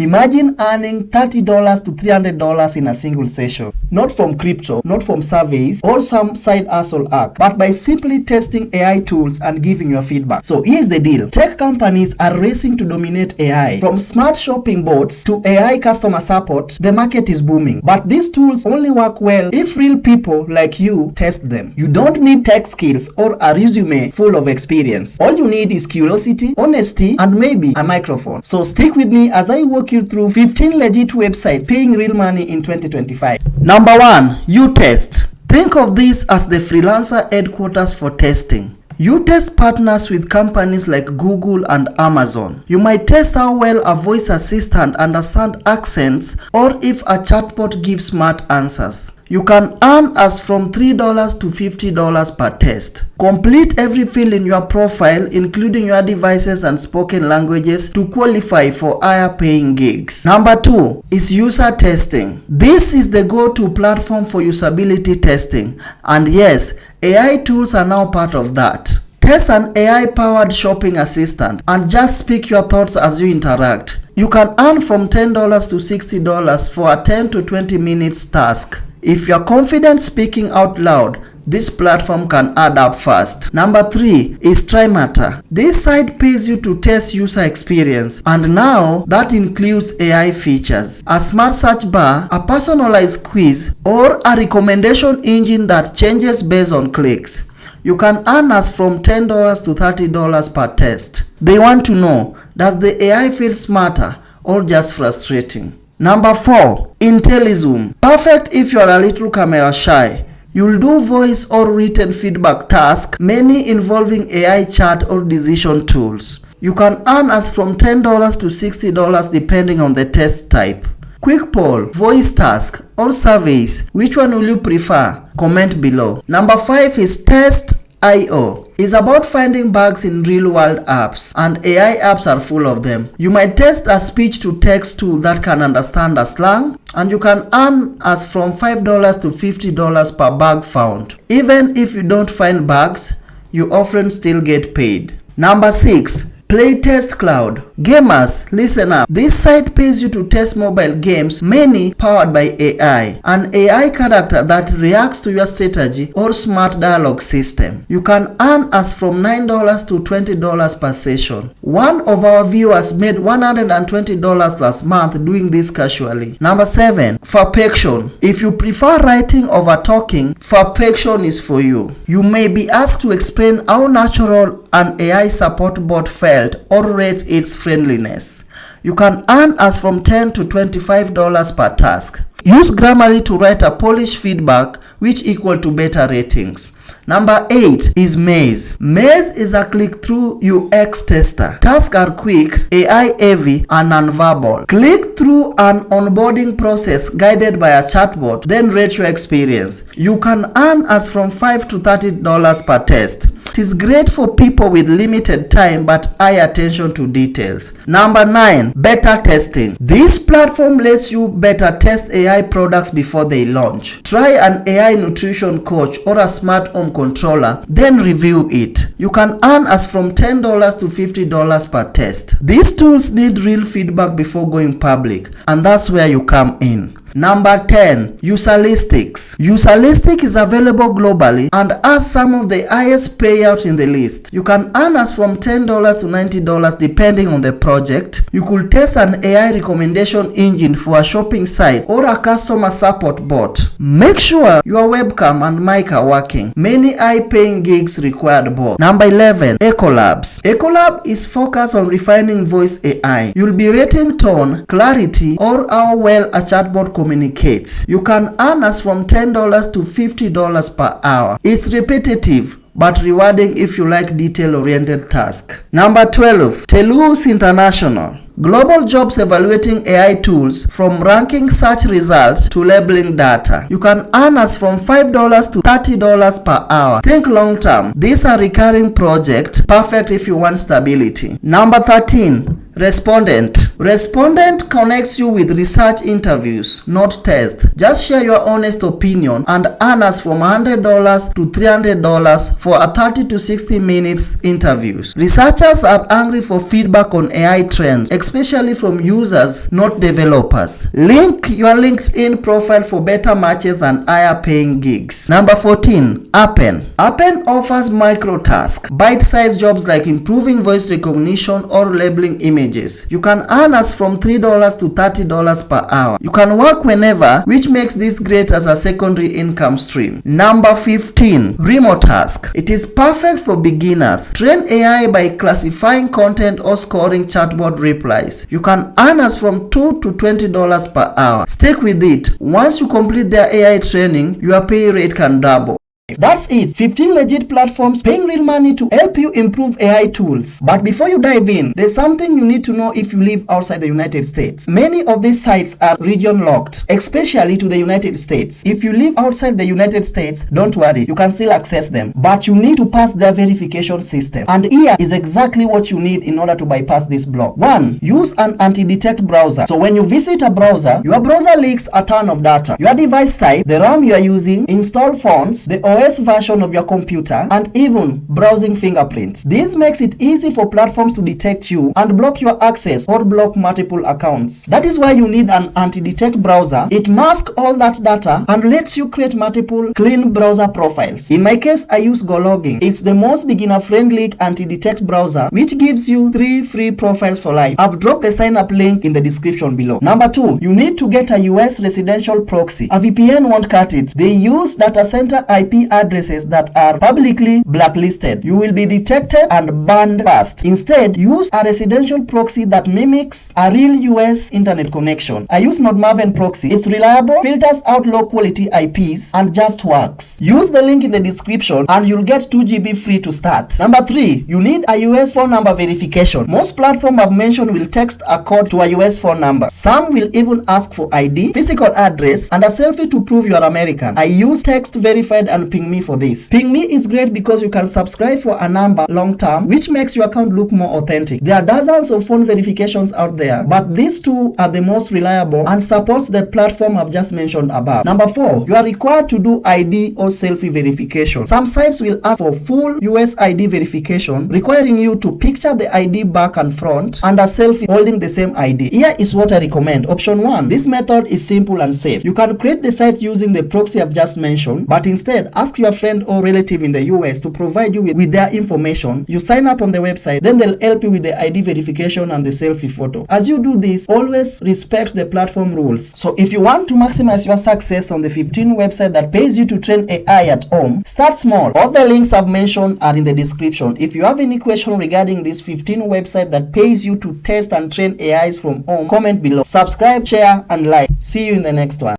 Imagine earning $30 to $300 in a single session. Not from crypto, not from surveys or some side hustle hack, but by simply testing AI tools and giving your feedback. So here's the deal. Tech companies are racing to dominate AI. From smart shopping bots to AI customer support, the market is booming. But these tools only work well if real people like you test them. You don't need tech skills or a resume full of experience. All you need is curiosity, honesty, and maybe a microphone. So stick with me as I walk you through 15 legit websites paying real money in 2025. Number 1, UTest. Think of this as the freelancer headquarters for testing. UTest partners with companies like Google and Amazon. You might test how well a voice assistant understands accents or if a chatbot gives smart answers. You can earn as from $3 to $50 per test. Complete every field in your profile, including your devices and spoken languages, to qualify for higher paying gigs. Number 2 is user testing. This is the go-to platform for usability testing. And yes, AI tools are now part of that. Test an AI-powered shopping assistant and just speak your thoughts as you interact. You can earn from $10 to $60 for a 10 to 20 minutes task. If you're confident speaking out loud, this platform can add up fast. Number 3 is TryMatter. This site pays you to test user experience, and now that includes AI features, a smart search bar, a personalized quiz, or a recommendation engine that changes based on clicks. You can earn as from $10 to $30 per test. They want to know, does the AI feel smarter or just frustrating? Number 4, IntelliZoom. Perfect if you're a little camera shy. You'll do voice or written feedback tasks, many involving AI chat or decision tools. You can earn as from $10 to $60 depending on the test type. Quick poll, voice task, or surveys. Which one will you prefer? Comment below. Number 5 is Test.io. It's about finding bugs in real-world apps, and AI apps are full of them. You might test a speech-to-text tool that can understand a slang, and you can earn as from $5 to $50 per bug found. Even if you don't find bugs, you often still get paid. Number 6. Playtest Cloud. Gamers, listen up. This site pays you to test mobile games, many powered by AI. An AI character that reacts to your strategy or smart dialogue system. You can earn as from $9 to $20 per session. One of our viewers made $120 last month doing this casually. Number 7. Fapection. If you prefer writing over talking, Fapection is for you. You may be asked to explain how natural an AI support bot felt or rate its friendliness. You can earn as from $10 to $25 per task. Use Grammarly to write a polished feedback which equal to better ratings. Number 8 is Maze. Maze is a click-through UX tester. Tasks are quick, AI heavy, and non-verbal. Click through an onboarding process guided by a chatbot, then rate your experience. You can earn as from $5 to $30 per test. It is great for people with limited time but high attention to details. Number 9, beta testing. This platform lets you beta test AI products before they launch. Try an AI nutrition coach or a smart home controller, then review it. You can earn as from $10 to $50 per test. These tools need real feedback before going public, and that's where you come in. Number 10, Userlistics. Userlistic is available globally and has some of the highest payouts in the list. You can earn as from $10 to $90 depending on the project. You could test an AI recommendation engine for a shopping site or a customer support bot. Make sure your webcam and mic are working. Many high-paying gigs require both. Number 11, Ecolabs. Ecolab is focused on refining voice AI. You'll be rating tone, clarity, or how well a chatbot communicates. You can earn as from $10 to $50 per hour. It's repetitive but rewarding if you like detail-oriented tasks. Number 12, Telu's International. Global jobs evaluating AI tools, from ranking search results to labeling data. You can earn as from $5 to $30 per hour. Think long term. These are recurring projects, perfect if you want stability. Number 13, Respondent. Respondent connects you with research interviews, not tests. Just share your honest opinion and earn us from $100 to $300 for a 30 to 60 minutes interviews. Researchers are hungry for feedback on AI trends, especially from users, not developers. Link your LinkedIn profile for better matches and higher paying gigs. Number 14. Appen. Appen offers micro tasks, bite-sized jobs like improving voice recognition or labeling images. You can earn us from $3 to $30 per hour. You can work whenever, which makes this great as a secondary income stream. Number 15. Remote task. It is perfect for beginners. Train AI by classifying content or scoring chatbot replies. You can earn us from $2 to $20 per hour. Stick with it. Once you complete their AI training, your pay rate can double. That's it. 15 legit platforms paying real money to help you improve AI tools. But before you dive in, there's something you need to know if you live outside the United States. Many of these sites are region locked, especially to the United States. If you live outside the United States, don't worry, you can still access them. But you need to pass their verification system. And here is exactly what you need in order to bypass this block. 1. Use an anti-detect browser. So when you visit a browser, your browser leaks a ton of data. Your device type, the RAM you are using, install fonts, the OS version of your computer, and even browsing fingerprints. This makes it easy for platforms to detect you and block your access or block multiple accounts. That is why you need an anti-detect browser. It masks all that data and lets you create multiple clean browser profiles. In my case, I use GoLogging. It's the most beginner-friendly anti-detect browser, which gives you 3 free profiles for life. I've dropped the sign-up link in the description below. Number 2, you need to get a US residential proxy. A VPN won't cut it. They use data center IP addresses that are publicly blacklisted. You will be detected and banned fast. Instead, use a residential proxy that mimics a real US internet connection. I use Nodemaven proxy. It's reliable, filters out low quality IPs, and just works. Use the link in the description and you'll get 2 GB free to start. Number 3, you need a US phone number verification. Most platforms I've mentioned will text a code to a US phone number. Some will even ask for ID, physical address, and a selfie to prove you are American. I use Text Verified and PingMe for this. PingMe is great because you can subscribe for a number long term, which makes your account look more authentic. There are dozens of phone verifications out there, but these two are the most reliable and supports the platform I've just mentioned above. Number 4, you are required to do ID or selfie verification. Some sites will ask for full US ID verification, requiring you to picture the ID back and front and a selfie holding the same ID. Here is what I recommend. Option 1. This method is simple and safe. You can create the site using the proxy I've just mentioned, but instead ask your friend or relative in the US to provide you with their information. You sign up on the website, then they'll help you with the ID verification and the selfie photo. As you do this, always respect the platform rules. So if you want to maximize your success on the 15 website that pays you to train AI at home, start small. All the links I've mentioned are in the description. If you have any question regarding this 15 website that pays you to test and train AIs from home, comment below. Subscribe, share, and like. See you in the next one.